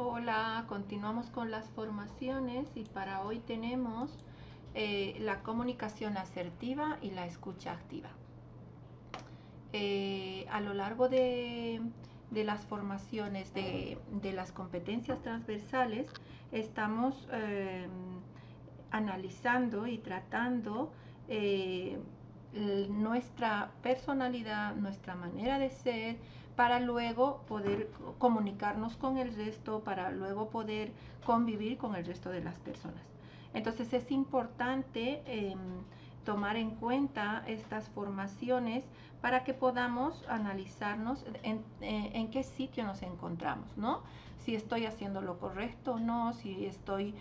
Hola, continuamos con las formaciones y para hoy tenemos la comunicación asertiva y la escucha activa. A lo largo de las formaciones de las competencias transversales estamos analizando y tratando nuestra personalidad, nuestra manera de ser, para luego poder comunicarnos con el resto, para luego poder convivir con el resto de las personas. Entonces es importante tomar en cuenta estas formaciones para que podamos analizarnos en qué sitio nos encontramos, ¿no? Si estoy haciendo lo correcto o no, si estoy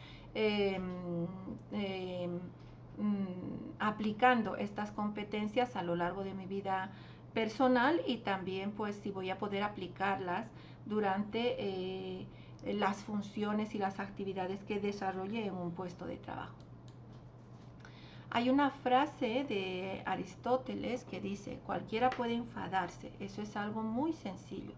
aplicando estas competencias a lo largo de mi vida personal y también pues si voy a poder aplicarlas durante las funciones y las actividades que desarrolle en un puesto de trabajo. Hay una frase de Aristóteles que dice, cualquiera puede enfadarse, eso es algo muy sencillo,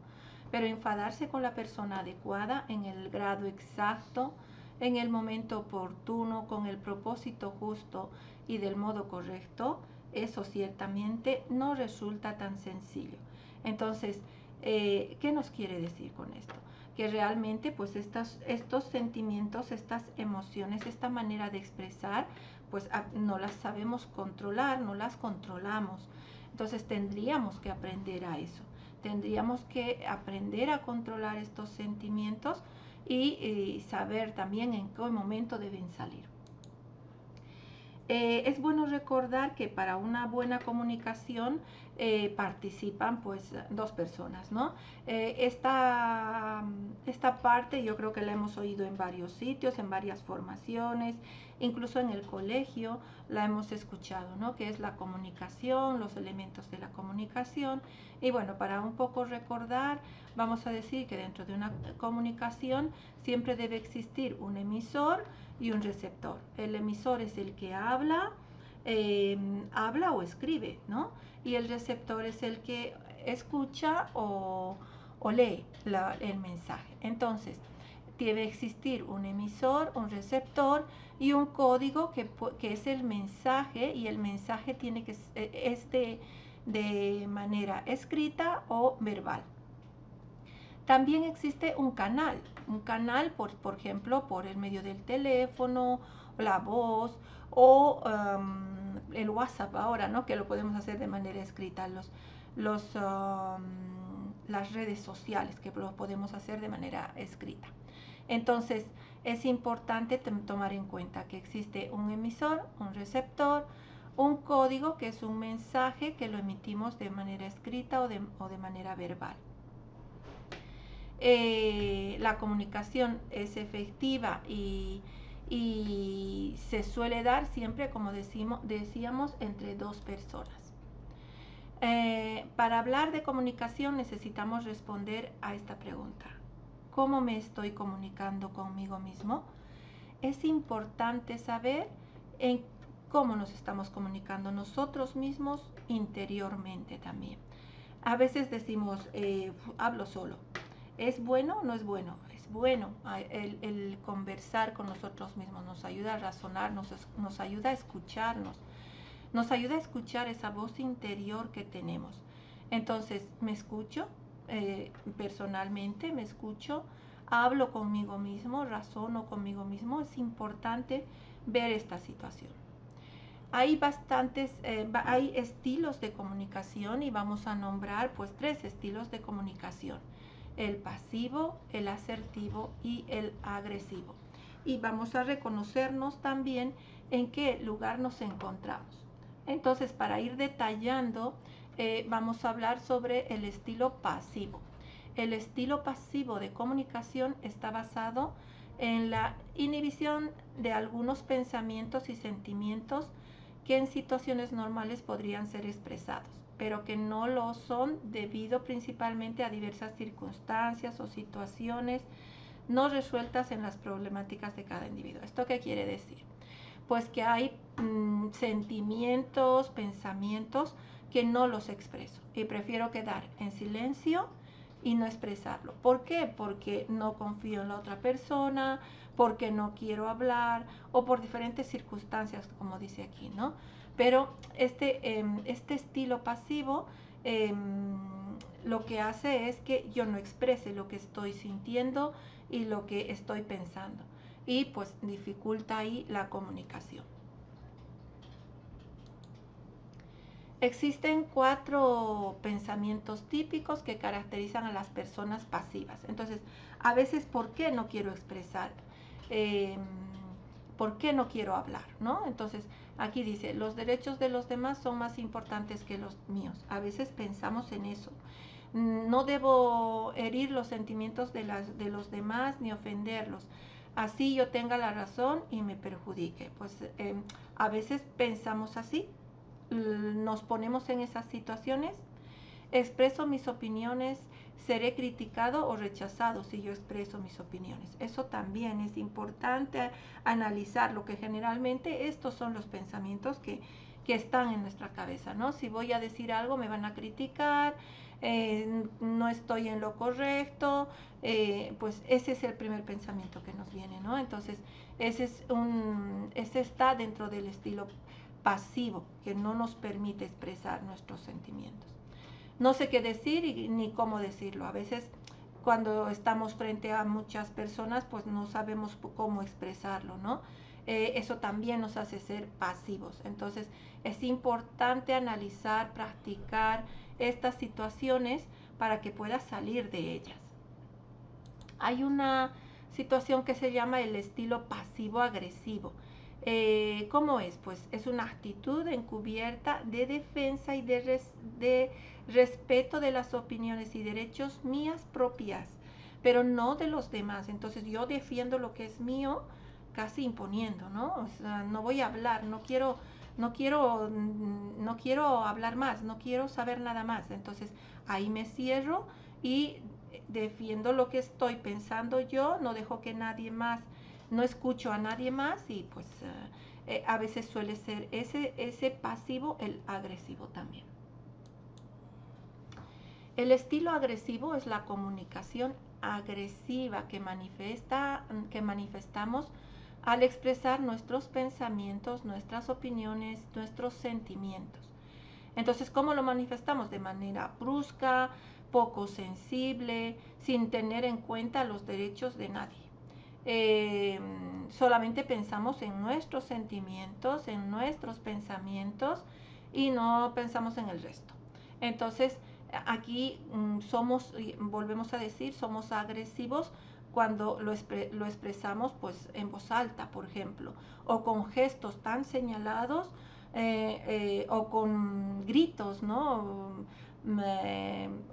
pero enfadarse con la persona adecuada en el grado exacto, en el momento oportuno, con el propósito justo y del modo correcto, eso ciertamente no resulta tan sencillo. Entonces, ¿qué nos quiere decir con esto? Que realmente pues estos sentimientos, estas emociones, esta manera de expresar, pues no las sabemos controlar, no las controlamos. Entonces tendríamos que aprender a eso. Tendríamos que aprender a controlar estos sentimientos y saber también en qué momento deben salir. Es bueno recordar que para una buena comunicación participan pues dos personas, ¿no? Esta parte yo creo que la hemos oído en varios sitios, en varias formaciones, incluso en el colegio la hemos escuchado, ¿no? Que es la comunicación, los elementos de la comunicación. Y bueno, para un poco recordar, vamos a decir que dentro de una comunicación siempre debe existir un emisor y un receptor. El emisor es el que habla o escribe, ¿no? Y el receptor es el que escucha o lee el mensaje. Entonces, debe existir un emisor, un receptor y un código que es el mensaje, y el mensaje tiene que es de manera escrita o verbal. También existe un canal por ejemplo, por el medio del teléfono, la voz o el WhatsApp ahora, ¿no? Que lo podemos hacer de manera escrita, las redes sociales que lo podemos hacer de manera escrita. Entonces, es importante tomar en cuenta que existe un emisor, un receptor, un código que es un mensaje que lo emitimos de manera escrita o de manera verbal. La comunicación es efectiva y se suele dar siempre, como decíamos, entre dos personas. Para hablar de comunicación necesitamos responder a esta pregunta: ¿cómo me estoy comunicando conmigo mismo? Es importante saber en cómo nos estamos comunicando nosotros mismos interiormente también. A veces decimos, hablo solo. ¿Es bueno o no es bueno? Es bueno. El conversar con nosotros mismos nos ayuda a razonar, nos ayuda a escucharnos, nos ayuda a escuchar esa voz interior que tenemos. Entonces, me escucho, personalmente me escucho, hablo conmigo mismo, razono conmigo mismo. Es importante ver esta situación. Hay hay estilos de comunicación y vamos a nombrar pues 3 estilos de comunicación: el pasivo, el asertivo y el agresivo. Y vamos a reconocernos también en qué lugar nos encontramos. Entonces, para ir detallando, vamos a hablar sobre el estilo pasivo. El estilo pasivo de comunicación está basado en la inhibición de algunos pensamientos y sentimientos que en situaciones normales podrían ser expresados, pero que no lo son debido principalmente a diversas circunstancias o situaciones no resueltas en las problemáticas de cada individuo. ¿Esto qué quiere decir? Pues que hay sentimientos, pensamientos que no los expreso y prefiero quedar en silencio y no expresarlo. ¿Por qué? Porque no confío en la otra persona, porque no quiero hablar o por diferentes circunstancias, como dice aquí, ¿no? Pero este estilo pasivo lo que hace es que yo no exprese lo que estoy sintiendo y lo que estoy pensando, y pues dificulta ahí la comunicación. Existen 4 pensamientos típicos que caracterizan a las personas pasivas. Entonces, a veces, ¿por qué no quiero expresar? Eh, ¿Por qué no quiero hablar? ¿No? Entonces, aquí dice, los derechos de los demás son más importantes que los míos. A veces pensamos en eso. No debo herir los sentimientos de los demás ni ofenderlos. Así yo tenga la razón y me perjudique. Pues a veces pensamos así, nos ponemos en esas situaciones. Expreso mis opiniones, seré criticado o rechazado si yo expreso mis opiniones. Eso también es importante analizar, lo que generalmente estos son los pensamientos que están en nuestra cabeza, ¿no? Si voy a decir algo me van a criticar, no estoy en lo correcto, pues ese es el primer pensamiento que nos viene, ¿no? Entonces ese está dentro del estilo pasivo, que no nos permite expresar nuestros sentimientos. No sé qué decir ni cómo decirlo. A veces cuando estamos frente a muchas personas, pues no sabemos cómo expresarlo, ¿no? Eso también nos hace ser pasivos. Entonces es importante analizar, practicar estas situaciones para que puedas salir de ellas. Hay una situación que se llama el estilo pasivo-agresivo. ¿Cómo es? Pues es una actitud encubierta de defensa y de respeto de las opiniones y derechos mías propias, pero no de los demás. Entonces yo defiendo lo que es mío, casi imponiendo, ¿no? O sea, no voy a hablar, no quiero hablar más, no quiero saber nada más. Entonces ahí me cierro y defiendo lo que estoy pensando yo, no dejo que nadie más, no escucho a nadie más, y pues a veces suele ser ese pasivo el agresivo también. El estilo agresivo es la comunicación agresiva que manifestamos al expresar nuestros pensamientos, nuestras opiniones, nuestros sentimientos. Entonces, ¿cómo lo manifestamos? De manera brusca, poco sensible, sin tener en cuenta los derechos de nadie. Solamente pensamos en nuestros sentimientos, en nuestros pensamientos, y no pensamos en el resto. Entonces, aquí volvemos a decir, somos agresivos cuando lo expresamos pues en voz alta, por ejemplo, o con gestos tan señalados, o con gritos, ¿no?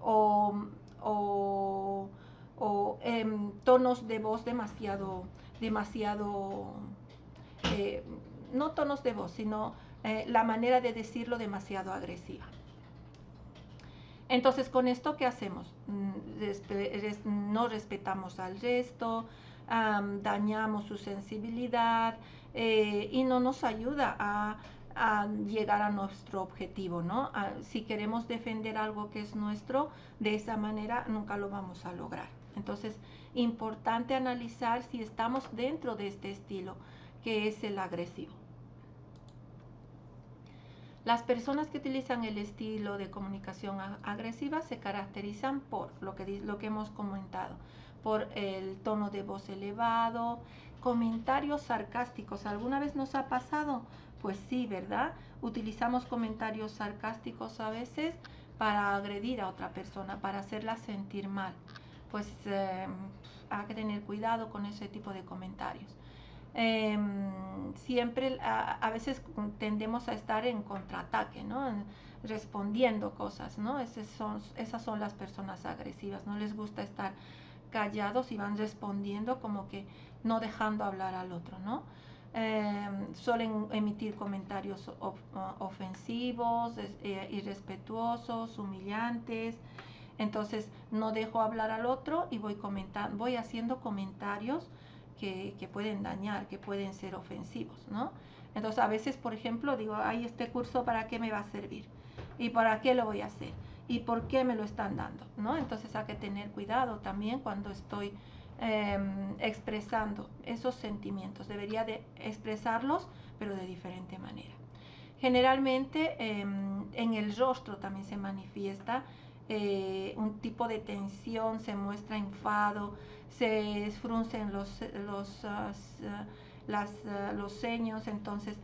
O, o, tonos de voz demasiado, eh, no tonos de voz, sino la manera de decirlo demasiado agresiva. Entonces, con esto, ¿qué hacemos? No respetamos al resto, dañamos su sensibilidad, y no nos ayuda a llegar a nuestro objetivo, ¿no? Si queremos defender algo que es nuestro, de esa manera nunca lo vamos a lograr. Entonces, importante analizar si estamos dentro de este estilo, que es el agresivo. Las personas que utilizan el estilo de comunicación agresiva se caracterizan por lo que hemos comentado, por el tono de voz elevado, comentarios sarcásticos. ¿Alguna vez nos ha pasado? Pues sí, ¿verdad? Utilizamos comentarios sarcásticos a veces para agredir a otra persona, para hacerla sentir mal. Pues hay que tener cuidado con ese tipo de comentarios. Siempre a veces tendemos a estar en contraataque, ¿no? Respondiendo cosas, ¿no? Esas son las personas agresivas, no les gusta estar callados y van respondiendo como que no dejando hablar al otro, ¿no? Suelen emitir comentarios ofensivos, irrespetuosos, humillantes. Entonces no dejo hablar al otro y voy haciendo comentarios que pueden dañar, que pueden ser ofensivos, ¿no? Entonces a veces, por ejemplo, digo, ay, este curso ¿para qué me va a servir? ¿Y para qué lo voy a hacer? y por qué me lo están dando, ¿no? Entonces hay que tener cuidado también cuando estoy expresando esos sentimientos. Debería de expresarlos, pero de diferente manera. Generalmente en el rostro también se manifiesta un tipo de tensión, se muestra enfado, se fruncen los ceños, entonces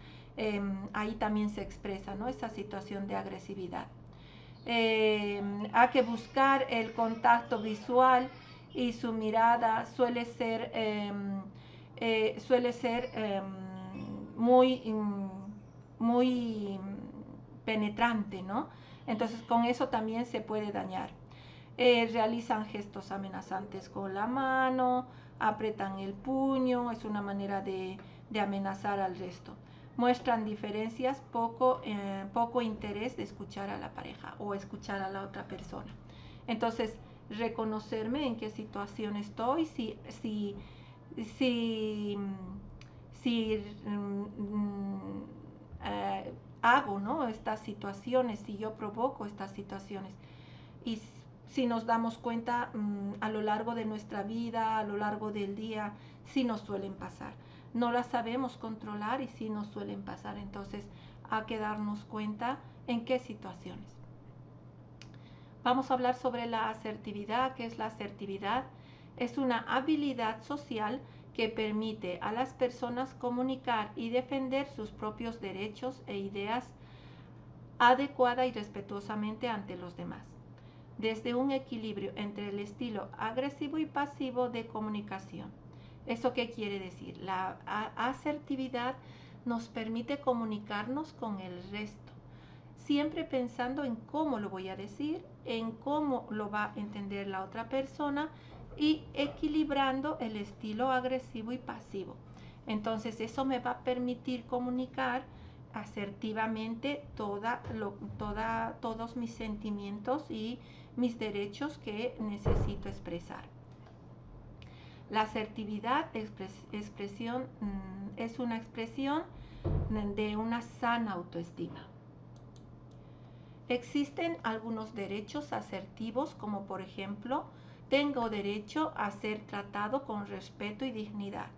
ahí también se expresa, ¿no?, esa situación de agresividad. Hay que buscar el contacto visual y su mirada suele ser muy, muy penetrante, ¿no? Entonces con eso también se puede dañar. Realizan gestos amenazantes con la mano, apretan el puño, es una manera de amenazar al resto. Muestran diferencias, poco interés de escuchar a la pareja o escuchar a la otra persona. Entonces, reconocerme en qué situación estoy, si hago, ¿no?, estas situaciones, si yo provoco estas situaciones. Y si nos damos cuenta a lo largo de nuestra vida, a lo largo del día, sí nos suelen pasar. No las sabemos controlar y sí nos suelen pasar. Entonces hay que darnos cuenta en qué situaciones. Vamos a hablar sobre la asertividad. ¿Qué es la asertividad? Es una habilidad social que permite a las personas comunicar y defender sus propios derechos e ideas adecuada y respetuosamente ante los demás, desde un equilibrio entre el estilo agresivo y pasivo de comunicación. ¿Eso qué quiere decir? La asertividad nos permite comunicarnos con el resto, siempre pensando en cómo lo voy a decir, en cómo lo va a entender la otra persona y equilibrando el estilo agresivo y pasivo. Entonces eso me va a permitir comunicar asertivamente todos mis sentimientos y mis derechos que necesito expresar. La asertividad es una expresión de una sana autoestima. Existen algunos derechos asertivos, como por ejemplo, tengo derecho a ser tratado con respeto y dignidad.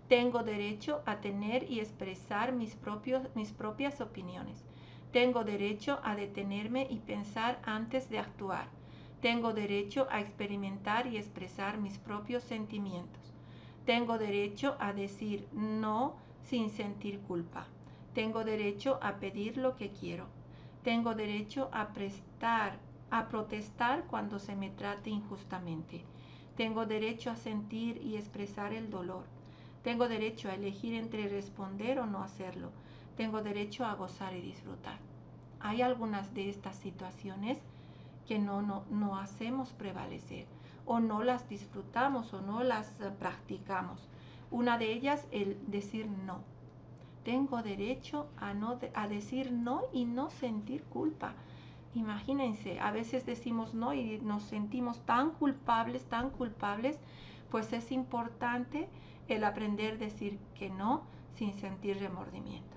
Tengo derecho a tener y expresar mis propias opiniones. Tengo derecho a detenerme y pensar antes de actuar. Tengo derecho a experimentar y expresar mis propios sentimientos. Tengo derecho a decir no sin sentir culpa. Tengo derecho a pedir lo que quiero. Tengo derecho a protestar cuando se me trate injustamente. Tengo derecho a sentir y expresar el dolor. Tengo derecho a elegir entre responder o no hacerlo. Tengo derecho a gozar y disfrutar. Hay algunas de estas situaciones que no hacemos prevalecer, o no las disfrutamos, o no las practicamos. Una de ellas, el decir no. Tengo derecho a decir no y no sentir culpa. Imagínense, a veces decimos no y nos sentimos tan culpables, pues es importante el aprender a decir que no sin sentir remordimiento.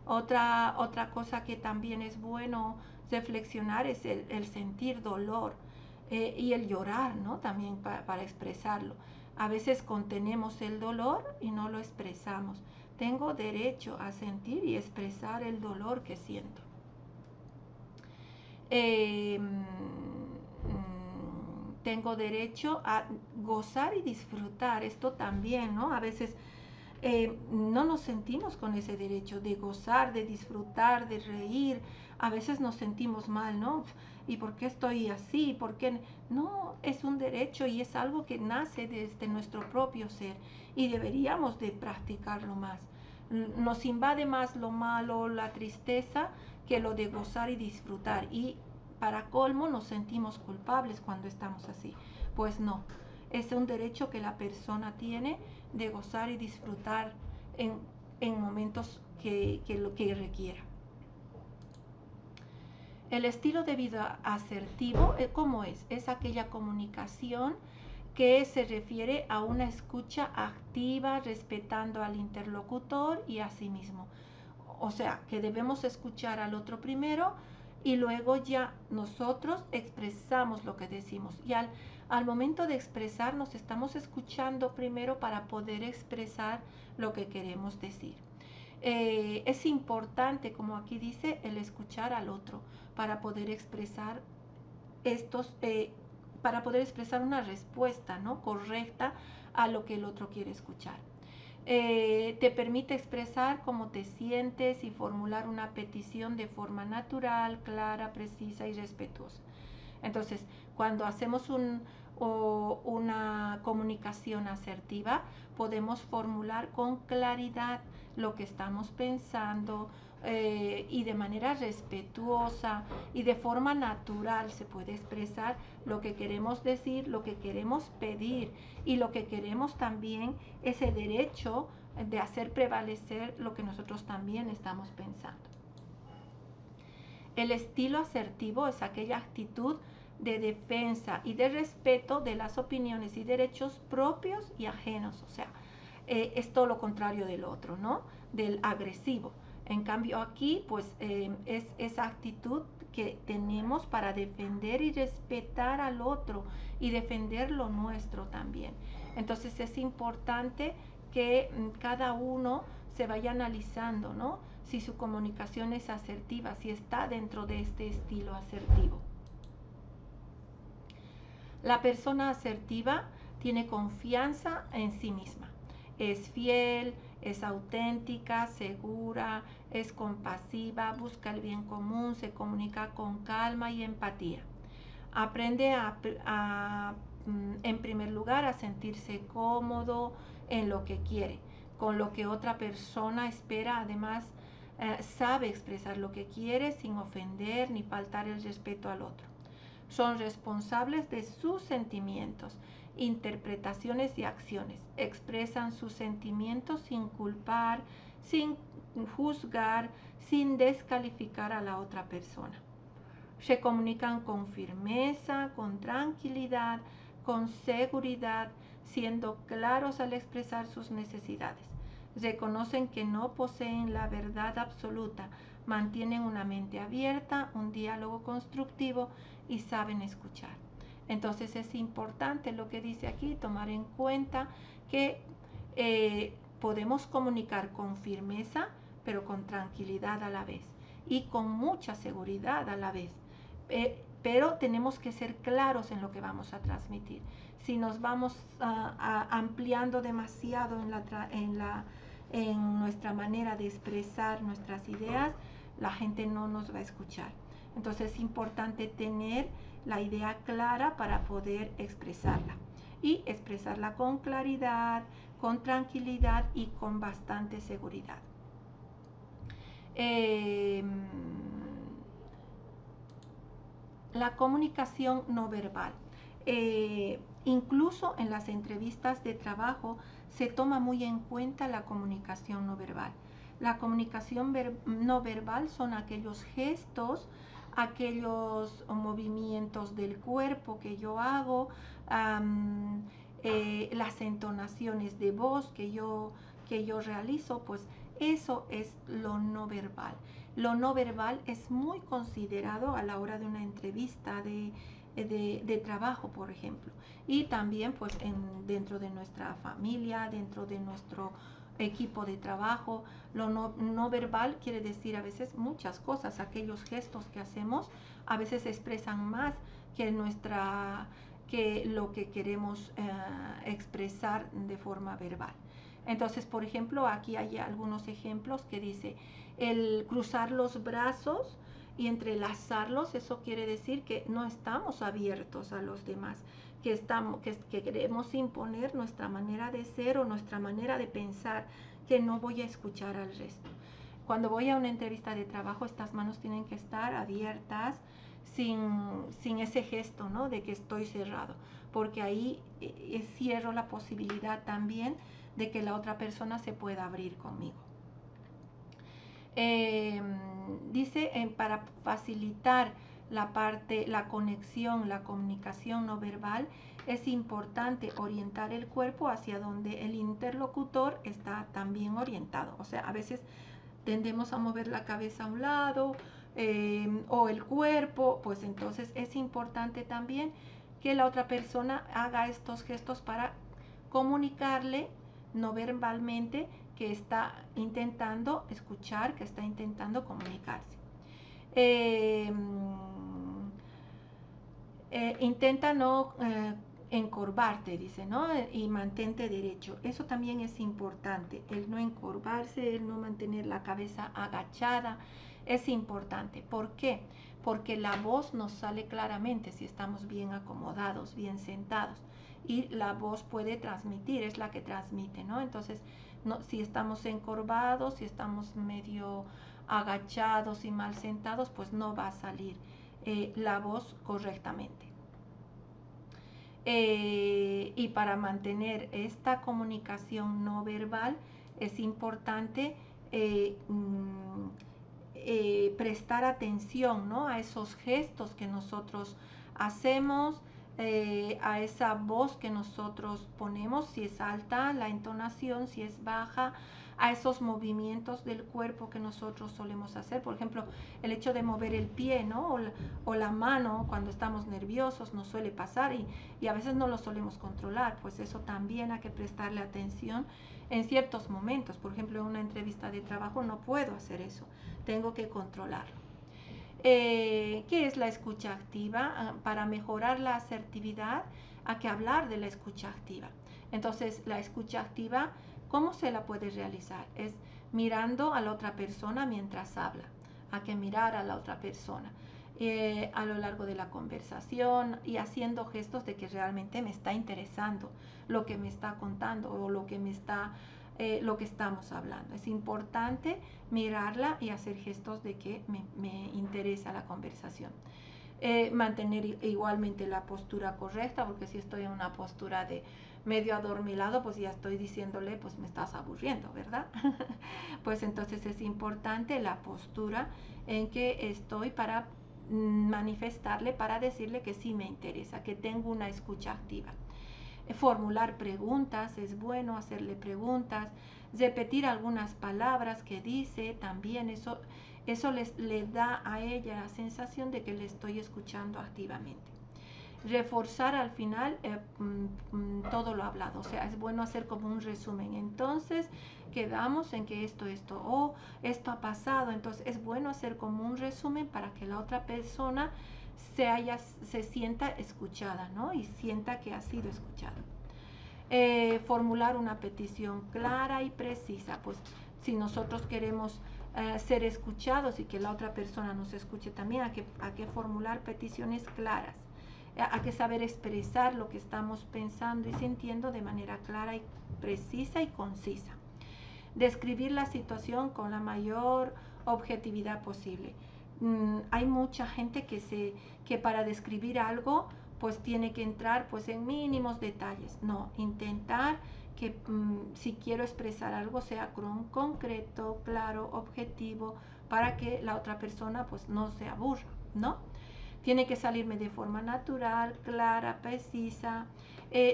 Otra cosa que también es bueno reflexionar es el sentir dolor y el llorar, ¿no?, también para expresarlo. A veces contenemos el dolor y no lo expresamos. Tengo derecho a sentir y expresar el dolor que siento. Tengo derecho a gozar y disfrutar. Esto también, ¿no? A veces no nos sentimos con ese derecho de gozar, de disfrutar, de reír. A veces nos sentimos mal, ¿no? ¿Y por qué estoy así? ¿Por qué? No, es un derecho y es algo que nace desde nuestro propio ser y deberíamos de practicarlo más. Nos invade más lo malo, la tristeza, que lo de gozar y disfrutar. Y para colmo nos sentimos culpables cuando estamos así. Pues no, es un derecho que la persona tiene de gozar y disfrutar en momentos que requiera. El estilo de vida asertivo, ¿cómo es? Es aquella comunicación que se refiere a una escucha activa, respetando al interlocutor y a sí mismo. O sea, que debemos escuchar al otro primero y luego ya nosotros expresamos lo que decimos. Y al momento de expresar nos estamos escuchando primero para poder expresar lo que queremos decir. Es importante, como aquí dice, el escuchar al otro para poder expresar para poder expresar una respuesta, ¿no?, correcta a lo que el otro quiere escuchar. Te permite expresar cómo te sientes y formular una petición de forma natural, clara, precisa y respetuosa. Entonces, cuando hacemos una comunicación asertiva, podemos formular con claridad lo que estamos pensando, y de manera respetuosa y de forma natural se puede expresar lo que queremos decir, lo que queremos pedir, y lo que queremos también es el derecho de hacer prevalecer lo que nosotros también estamos pensando. El estilo asertivo es aquella actitud de defensa y de respeto de las opiniones y derechos propios y ajenos. O sea, es todo lo contrario del otro, ¿no?, del agresivo. En cambio aquí, pues, es esa actitud que tenemos para defender y respetar al otro y defender lo nuestro también. Entonces es importante que cada uno se vaya analizando, ¿no?, si su comunicación es asertiva, si está dentro de este estilo asertivo. La persona asertiva tiene confianza en sí misma. Es fiel, es auténtica, segura, es compasiva, busca el bien común, se comunica con calma y empatía. Aprende en primer lugar, a sentirse cómodo en lo que quiere, con lo que otra persona espera. Además, sabe expresar lo que quiere sin ofender ni faltar el respeto al otro. Son responsables de sus sentimientos, interpretaciones y acciones. Expresan sus sentimientos sin culpar, sin juzgar, sin descalificar a la otra persona. Se comunican con firmeza, con tranquilidad, con seguridad, siendo claros al expresar sus necesidades. Reconocen que no poseen la verdad absoluta, mantienen una mente abierta, un diálogo constructivo y saben escuchar. Entonces es importante lo que dice aquí, tomar en cuenta que podemos comunicar con firmeza, pero con tranquilidad a la vez y con mucha seguridad a la vez. Pero tenemos que ser claros en lo que vamos a transmitir. Si nos vamos ampliando demasiado en nuestra manera de expresar nuestras ideas, la gente no nos va a escuchar. Entonces es importante tener la idea clara para poder expresarla, y expresarla con claridad, con tranquilidad y con bastante seguridad. La comunicación no verbal. Incluso en las entrevistas de trabajo se toma muy en cuenta la comunicación no verbal. La comunicación no verbal son aquellos gestos, aquellos movimientos del cuerpo que yo hago, las entonaciones de voz que yo realizo. Pues eso es lo no verbal. Lo no verbal es muy considerado a la hora de una entrevista de trabajo, por ejemplo, y también pues dentro de nuestra familia, dentro de nuestro equipo de trabajo. Lo no verbal quiere decir a veces muchas cosas. Aquellos gestos que hacemos a veces expresan más que lo que queremos expresar de forma verbal. Entonces, por ejemplo, aquí hay algunos ejemplos que dice: el cruzar los brazos y entrelazarlos, eso quiere decir que no estamos abiertos a los demás, que queremos imponer nuestra manera de ser o nuestra manera de pensar, que no voy a escuchar al resto. Cuando voy a una entrevista de trabajo, estas manos tienen que estar abiertas, sin ese gesto, ¿no?, de que estoy cerrado, porque ahí cierro la posibilidad también de que la otra persona se pueda abrir conmigo. Dice, para facilitar la conexión, la comunicación no verbal, es importante orientar el cuerpo hacia donde el interlocutor está también orientado. O sea, a veces tendemos a mover la cabeza a un lado, o el cuerpo, pues entonces es importante también que la otra persona haga estos gestos para comunicarle no verbalmente que está intentando escuchar, que está intentando comunicarse. Eh, Intenta no encorvarte, dice, ¿no? Y mantente derecho. Eso también es importante, el no encorvarse, el no mantener la cabeza agachada, es importante. ¿Por qué? Porque la voz nos sale claramente si estamos bien acomodados, bien sentados. Y la voz puede transmitir, es la que transmite, ¿no? Entonces, no, si estamos encorvados, si estamos medio agachados y mal sentados, pues no va a salir la voz correctamente. Y para mantener esta comunicación no verbal es importante prestar atención, ¿no?, a esos gestos que nosotros hacemos, a esa voz que nosotros ponemos, si es alta la entonación, si es baja, a esos movimientos del cuerpo que nosotros solemos hacer. Por ejemplo, el hecho de mover el pie, ¿no?, o la mano cuando estamos nerviosos nos suele pasar y a veces no lo solemos controlar. Pues eso también hay que prestarle atención en ciertos momentos. Por ejemplo, en una entrevista de trabajo no puedo hacer eso, tengo que controlarlo. ¿Qué es la escucha activa? Para mejorar la asertividad hay que hablar de la escucha activa. Entonces, la escucha activa, ¿cómo se la puede realizar? Es mirando a la otra persona mientras habla. Hay que mirar a la otra persona a lo largo de la conversación y haciendo gestos de que realmente me está interesando lo que me está contando o lo que estamos hablando. Es importante mirarla y hacer gestos de que me interesa la conversación. Mantener igualmente la postura correcta, porque si estoy en una postura de medio adormilado, pues ya estoy diciéndole, pues me estás aburriendo, ¿verdad? Pues entonces es importante la postura en que estoy para manifestarle, para decirle que sí me interesa, que tengo una escucha activa. Formular preguntas, es bueno hacerle preguntas, repetir algunas palabras que dice, también eso le da a ella la sensación de que le estoy escuchando activamente. Reforzar al final todo lo hablado, o sea, es bueno hacer como un resumen. Entonces quedamos en que esto ha pasado. Entonces es bueno hacer como un resumen para que la otra persona se sienta escuchada, ¿no?, y sienta que ha sido escuchada. Formular una petición clara y precisa. Pues si nosotros queremos ser escuchados y que la otra persona nos escuche también, hay que formular peticiones claras. Hay que saber expresar lo que estamos pensando y sintiendo de manera clara y precisa y concisa. Describir la situación con la mayor objetividad posible. Hay mucha gente que para describir algo pues tiene que entrar pues en mínimos detalles. No, intentar que si quiero expresar algo sea concreto, claro, objetivo, para que la otra persona pues no se aburra, ¿no? Tiene que salirme de forma natural, clara, precisa.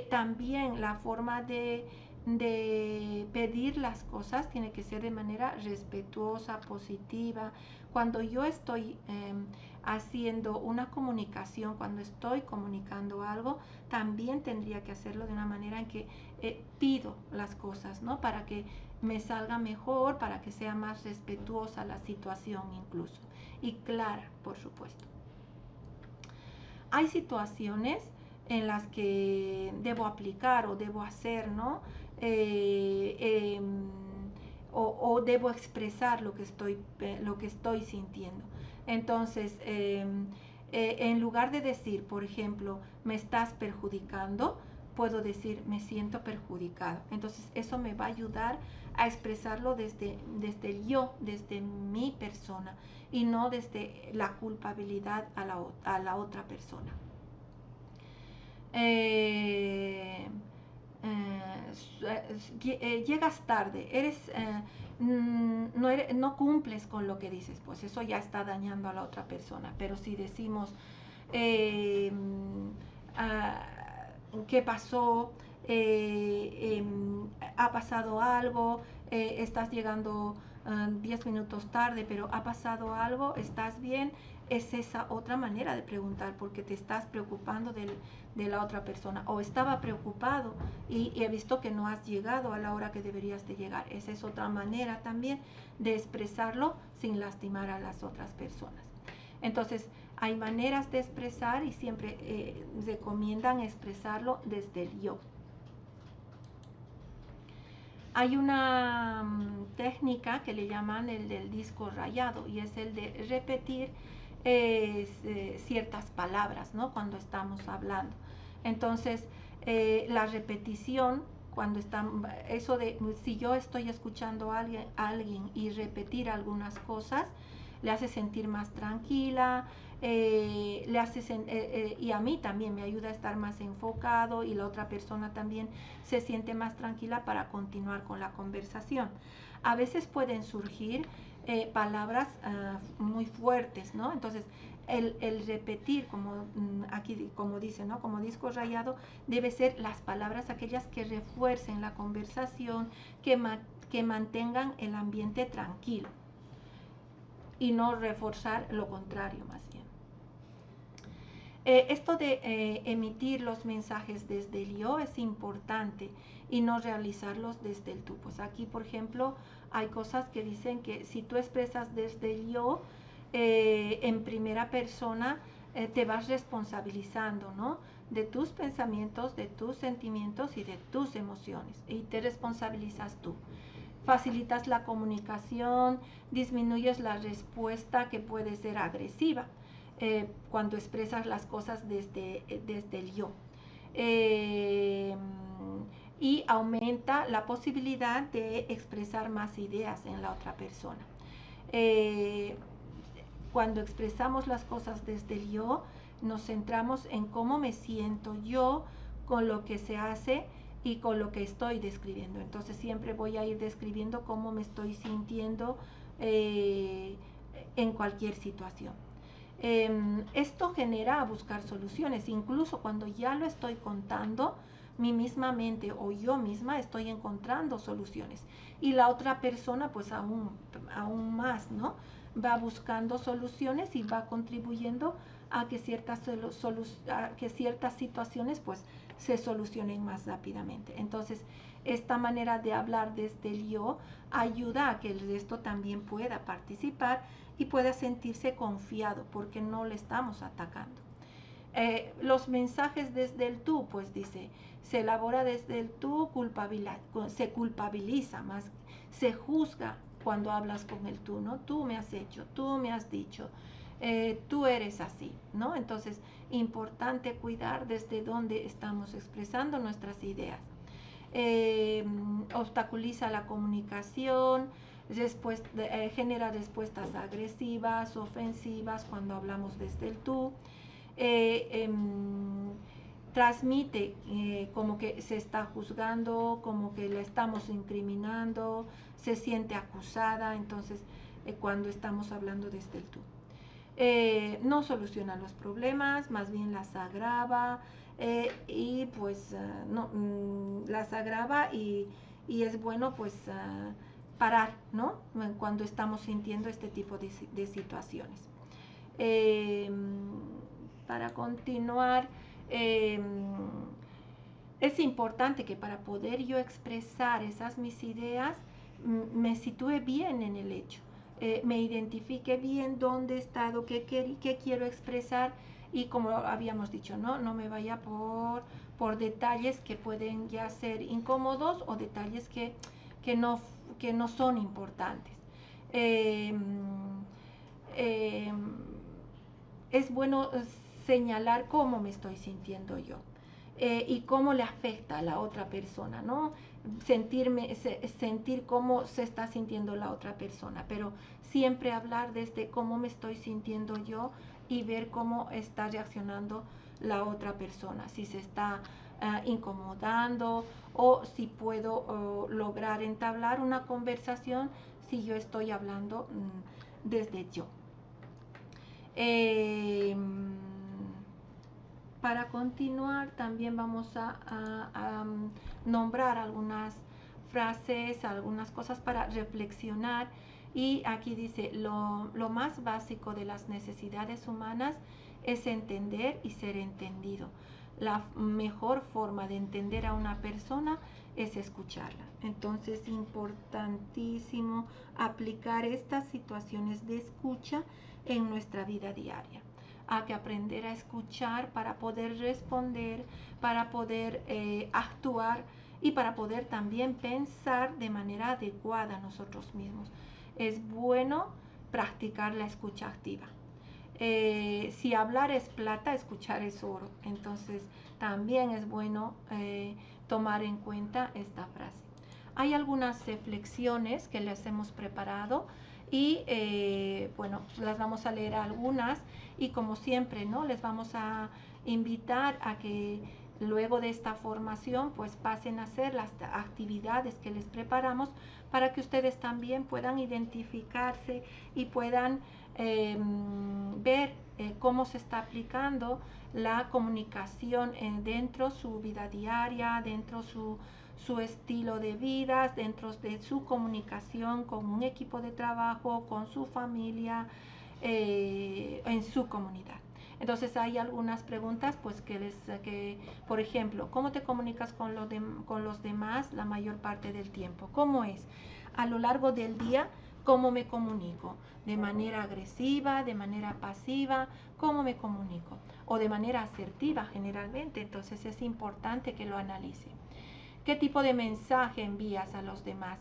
También la forma de pedir las cosas tiene que ser de manera respetuosa, positiva. Cuando yo estoy haciendo una comunicación, cuando estoy comunicando algo, también tendría que hacerlo de una manera en que pido las cosas, ¿no?, para que me salga mejor, para que sea más respetuosa la situación incluso, y clara, por supuesto. Hay situaciones en las que debo aplicar o debo hacer, ¿no? O debo expresar lo que estoy sintiendo. Entonces, en lugar de decir, por ejemplo, me estás perjudicando, puedo decir, me siento perjudicado. Entonces, eso me va a ayudar a expresarlo desde el yo, desde mi persona, y no desde la culpabilidad a la otra persona. Llegas tarde, no cumples con lo que dices, pues eso ya está dañando a la otra persona. Pero si decimos, ¿qué pasó? Ha pasado algo, estás llegando 10 minutos tarde, pero ha pasado algo, ¿estás bien? Es esa otra manera de preguntar porque te estás preocupando de la otra persona, o estaba preocupado y he visto que no has llegado a la hora que deberías de llegar. Esa es otra manera también de expresarlo sin lastimar a las otras personas. Entonces, hay maneras de expresar y siempre recomiendan expresarlo desde el yo. Hay una técnica que le llaman el del disco rayado, y es el de repetir ciertas palabras, ¿no? Cuando estamos hablando. Entonces, la repetición, cuando están, eso de si yo estoy escuchando a alguien y repetir algunas cosas, le hace sentir más tranquila, le hace y a mí también me ayuda a estar más enfocado, y la otra persona también se siente más tranquila para continuar con la conversación. A veces pueden surgir palabras muy fuertes, ¿no? Entonces, el repetir, como aquí como dice, ¿no? Como disco rayado, debe ser las palabras aquellas que refuercen la conversación, que mantengan el ambiente tranquilo, y no reforzar lo contrario, más bien. Esto de emitir los mensajes desde el yo es importante, y no realizarlos desde el tú. Pues aquí, por ejemplo, hay cosas que dicen que si tú expresas desde el yo en primera persona, te vas responsabilizando, ¿no? De tus pensamientos, de tus sentimientos y de tus emociones, y te responsabilizas tú. Facilitas la comunicación, disminuyes la respuesta que puede ser agresiva cuando expresas las cosas desde el yo. Y aumenta la posibilidad de expresar más ideas en la otra persona. Cuando expresamos las cosas desde el yo, nos centramos en cómo me siento yo con lo que se hace y con lo que estoy describiendo. Entonces siempre voy a ir describiendo cómo me estoy sintiendo en cualquier situación. Esto genera a buscar soluciones, incluso cuando ya lo estoy contando, mi misma mente o yo misma estoy encontrando soluciones, y la otra persona pues aún más, ¿no? Va buscando soluciones y va contribuyendo a que ciertas situaciones pues se solucionen más rápidamente. Entonces, esta manera de hablar desde el yo ayuda a que el resto también pueda participar y pueda sentirse confiado, porque no le estamos atacando. Los mensajes desde el tú, pues dice, se elabora desde el tú, se culpabiliza más, se juzga cuando hablas con el tú, ¿no? Tú me has hecho, tú me has dicho, tú eres así, ¿no? Entonces, importante cuidar desde dónde estamos expresando nuestras ideas. Obstaculiza la comunicación, genera respuestas agresivas, ofensivas cuando hablamos desde el tú. Transmite como que se está juzgando, como que la estamos incriminando, se siente acusada. Entonces, cuando estamos hablando desde el tú, no soluciona los problemas, más bien las agrava, y pues no, las agrava, y es bueno pues parar, ¿no? Cuando estamos sintiendo este tipo de situaciones. Para continuar, es importante que para poder yo expresar esas mis ideas, me sitúe bien en el hecho, me identifique bien dónde he estado, qué quiero expresar, y como habíamos dicho, no me vaya por detalles que pueden ya ser incómodos, o detalles que no son importantes. Es bueno señalar cómo me estoy sintiendo yo, y cómo le afecta a la otra persona, ¿no? Sentir cómo se está sintiendo la otra persona, pero siempre hablar desde cómo me estoy sintiendo yo, y ver cómo está reaccionando la otra persona, si se está incomodando, o si puedo lograr entablar una conversación si yo estoy hablando desde yo. Para continuar, también vamos a nombrar algunas frases, algunas cosas para reflexionar. Y aquí dice, lo más básico de las necesidades humanas es entender y ser entendido. La mejor forma de entender a una persona es escucharla. Entonces, importantísimo aplicar estas situaciones de escucha en nuestra vida diaria. Hay que aprender a escuchar para poder responder, para poder actuar y para poder también pensar de manera adecuada nosotros mismos. Es bueno practicar la escucha activa. Si hablar es plata, escuchar es oro. Entonces también es bueno tomar en cuenta esta frase. Hay algunas reflexiones que les hemos preparado y bueno, las vamos a leer algunas y como siempre, ¿no? Les vamos a invitar a que luego de esta formación pues pasen a hacer las actividades que les preparamos para que ustedes también puedan identificarse y puedan ver cómo se está aplicando la comunicación dentro de su vida diaria, dentro de su estilo de vida, dentro de su comunicación con un equipo de trabajo, con su familia, en su comunidad. Entonces hay algunas preguntas, pues que por ejemplo, ¿cómo te comunicas con los demás la mayor parte del tiempo? ¿Cómo es? A lo largo del día, ¿cómo me comunico? ¿De manera agresiva, de manera pasiva? ¿Cómo me comunico? O de manera asertiva generalmente, entonces es importante que lo analice. ¿Qué tipo de mensaje envías a los demás?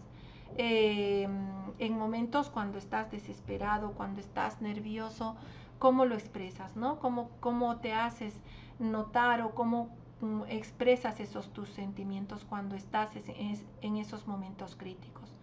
En momentos cuando estás desesperado, cuando estás nervioso, ¿cómo lo expresas, ¿no? ¿Cómo te haces notar o cómo expresas tus sentimientos cuando estás en esos momentos críticos?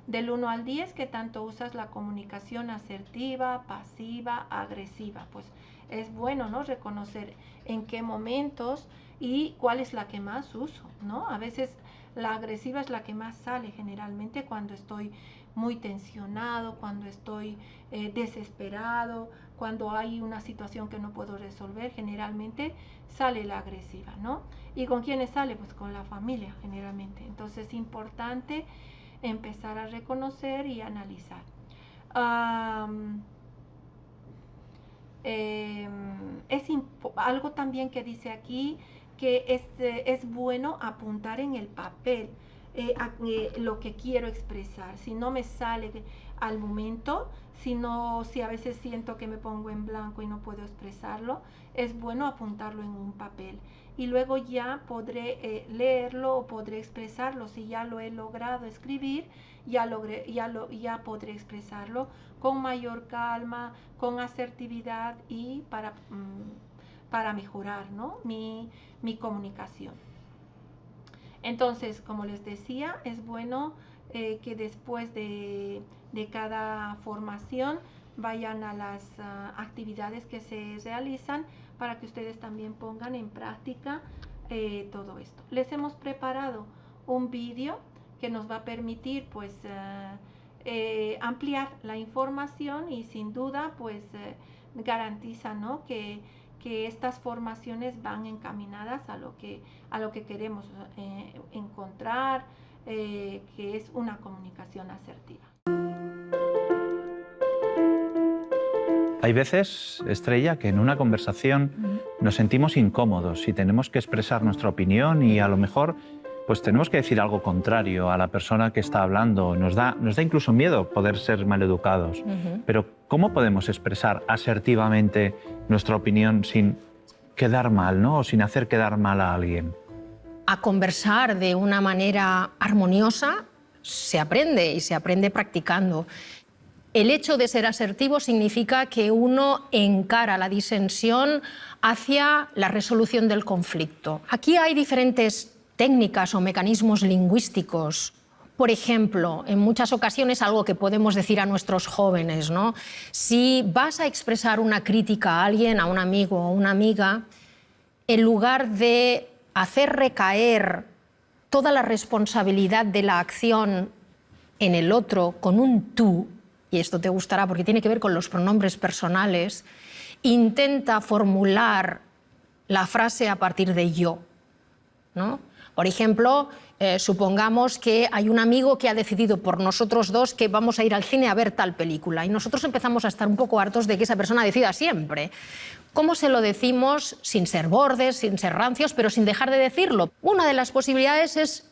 Del 1 al 10, ¿qué tanto usas la comunicación asertiva, pasiva, agresiva? Pues es bueno, ¿no? Reconocer en qué momentos y cuál es la que más uso, ¿no? A veces la agresiva es la que más sale generalmente cuando estoy muy tensionado, cuando estoy desesperado, cuando hay una situación que no puedo resolver, generalmente sale la agresiva, ¿no? ¿Y con quiénes sale? Pues con la familia generalmente. Entonces es importante empezar a reconocer y analizar. Algo también que dice aquí que es bueno apuntar en el papel lo que quiero expresar. Si no me sale al momento, si a veces siento que me pongo en blanco y no puedo expresarlo, es bueno apuntarlo en un papel y luego ya podré leerlo o podré expresarlo. Si ya lo he logrado escribir, ya podré expresarlo con mayor calma, con asertividad y para mejorar, ¿no? mi comunicación. Entonces, como les decía, es bueno que después de cada formación vayan a las actividades que se realizan para que ustedes también pongan en práctica todo esto. Les hemos preparado un vídeo que nos va a permitir pues ampliar la información y sin duda pues garantiza, ¿no? que estas formaciones van encaminadas a lo que queremos encontrar, que es una comunicación asertiva. Hay veces, Estrella, que en una conversación nos sentimos incómodos y tenemos que expresar nuestra opinión y a lo mejor pues tenemos que decir algo contrario a la persona que está hablando. Nos da incluso miedo poder ser maleducados. Pero ¿cómo podemos expresar asertivamente nuestra opinión sin quedar mal, ¿no? O sin hacer quedar mal a alguien? A conversar de una manera armoniosa se aprende y se aprende practicando. El hecho de ser asertivo significa que uno encara la disensión hacia la resolución del conflicto. Aquí hay diferentes técnicas o mecanismos lingüísticos. Por ejemplo, en muchas ocasiones algo que podemos decir a nuestros jóvenes, ¿no? Si vas a expresar una crítica a alguien, a un amigo o una amiga, en lugar de hacer recaer toda la responsabilidad de la acción en el otro con un tú, y esto te gustará porque tiene que ver con los pronombres personales, intenta formular la frase a partir de yo, ¿no? Por ejemplo, supongamos que hay un amigo que ha decidido por nosotros dos que vamos a ir al cine a ver tal película y nosotros empezamos a estar un poco hartos de que esa persona decida siempre. ¿Cómo se lo decimos sin ser bordes, sin ser rancios, pero sin dejar de decirlo? Una de las posibilidades es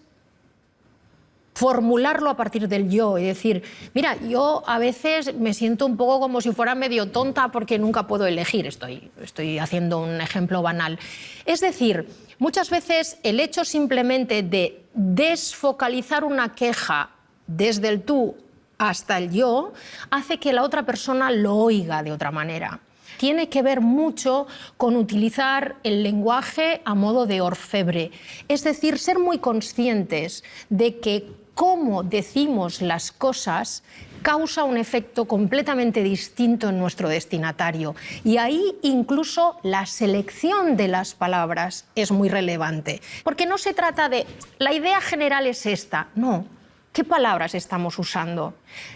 formularlo a partir del yo y decir, mira, yo a veces me siento un poco como si fuera medio tonta porque nunca puedo elegir. Estoy haciendo un ejemplo banal. Es decir, muchas veces el hecho simplemente de desfocalizar una queja desde el tú hasta el yo hace que la otra persona lo oiga de otra manera. Tiene que ver mucho con utilizar el lenguaje a modo de orfebre, es decir, ser muy conscientes de que cómo decimos las cosas causa un efecto completamente distinto en nuestro destinatario. Y ahí incluso la selección de las palabras es muy relevante. Porque no se trata de, la idea general es esta, no. ¿Qué palabras estamos usando?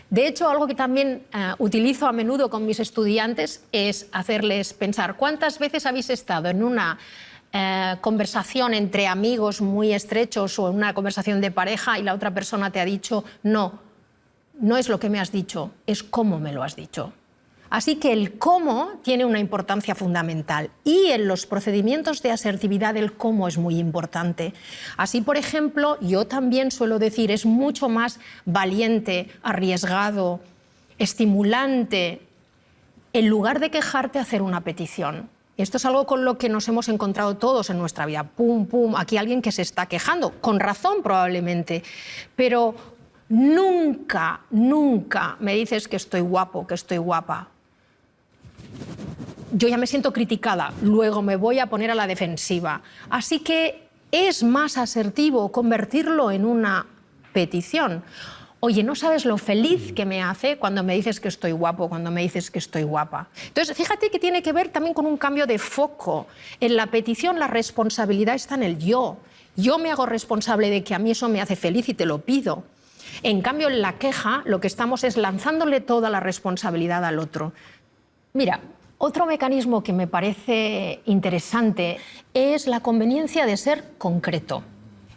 De hecho, algo que también utilizo a menudo con mis estudiantes es hacerles pensar cuántas veces habéis estado en una conversación entre amigos muy estrechos o en una conversación de pareja y la otra persona te ha dicho no, no es lo que me has dicho, es cómo me lo has dicho. Así que el cómo tiene una importancia fundamental y en los procedimientos de asertividad el cómo es muy importante. Así, por ejemplo, yo también suelo decir, es mucho más valiente, arriesgado, estimulante, en lugar de quejarte, hacer una petición. Esto es algo con lo que nos hemos encontrado todos en nuestra vida. Pum, pum, aquí alguien que se está quejando, con razón probablemente, pero nunca, nunca me dices que estoy guapo, que estoy guapa. Yo ya me siento criticada, luego me voy a poner a la defensiva. Así que es más asertivo convertirlo en una petición. Oye, no sabes lo feliz que me hace cuando me dices que estoy guapo, cuando me dices que estoy guapa. Entonces, fíjate que tiene que ver también con un cambio de foco. En la petición la responsabilidad está en el yo. Yo me hago responsable de que a mí eso me hace feliz y te lo pido. En cambio, en la queja lo que estamos es lanzándole toda la responsabilidad al otro. Mira, otro mecanismo que me parece interesante es la conveniencia de ser concreto.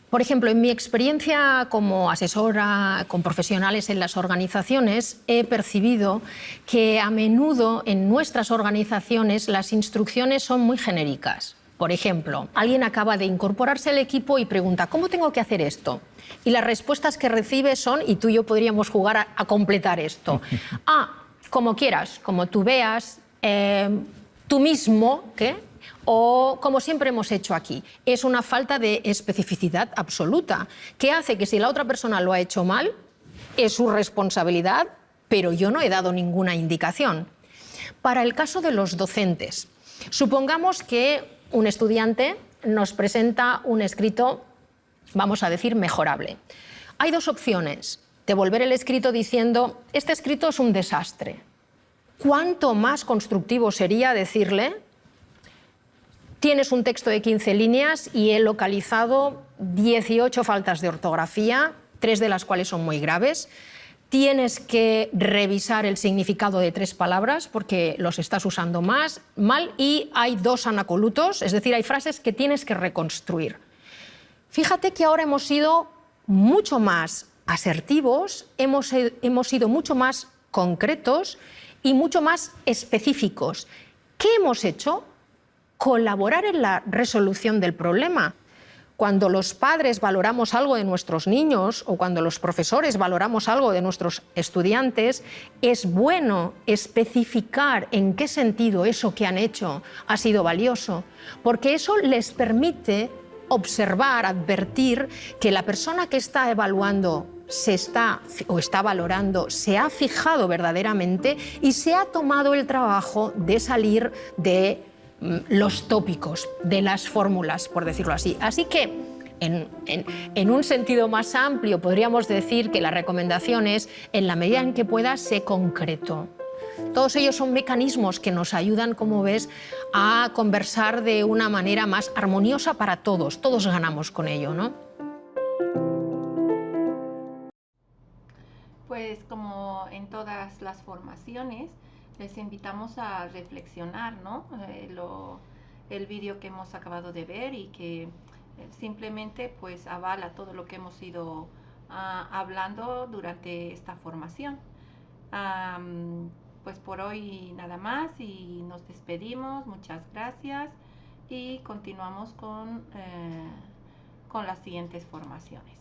Por ejemplo, en mi experiencia como asesora con profesionales en las organizaciones, he percibido que a menudo en nuestras organizaciones las instrucciones son muy genéricas. Por ejemplo, alguien acaba de incorporarse al equipo y pregunta, ¿cómo tengo que hacer esto? Y las respuestas que recibe son, y tú y yo podríamos jugar a completar esto. Como quieras, como tú veas, tú mismo, ¿qué? O como siempre hemos hecho aquí. Es una falta de especificidad absoluta, que hace que si la otra persona lo ha hecho mal, es su responsabilidad, pero yo no he dado ninguna indicación. Para el caso de los docentes, supongamos que un estudiante nos presenta un escrito, vamos a decir, mejorable. Hay dos opciones: devolver el escrito diciendo, este escrito es un desastre. ¿Cuánto más constructivo sería decirle, tienes un texto de 15 líneas y he localizado 18 faltas de ortografía, 3 de las cuales son muy graves. Tienes que revisar el significado de 3 palabras porque los estás usando mal y hay 2 anacolutos, es decir, hay frases que tienes que reconstruir. Fíjate que ahora hemos sido mucho más asertivos, hemos sido mucho más concretos y mucho más específicos. ¿Qué hemos hecho? Colaborar en la resolución del problema. Cuando los padres valoramos algo de nuestros niños o cuando los profesores valoramos algo de nuestros estudiantes, es bueno especificar en qué sentido eso que han hecho ha sido valioso, porque eso les permite observar, advertir que la persona que está evaluando está valorando, se ha fijado verdaderamente y se ha tomado el trabajo de salir de los tópicos, de las fórmulas, por decirlo así. Así que, en un sentido más amplio, podríamos decir que la recomendación es, en la medida en que pueda, sé concreto. Todos ellos son mecanismos que nos ayudan, como ves, a conversar de una manera más armoniosa para todos. Todos ganamos con ello, ¿no? Pues como en todas las formaciones, les invitamos a reflexionar, ¿no? El vídeo que hemos acabado de ver y que simplemente pues avala todo lo que hemos ido hablando durante esta formación. Pues por hoy nada más y nos despedimos, muchas gracias y continuamos con las siguientes formaciones.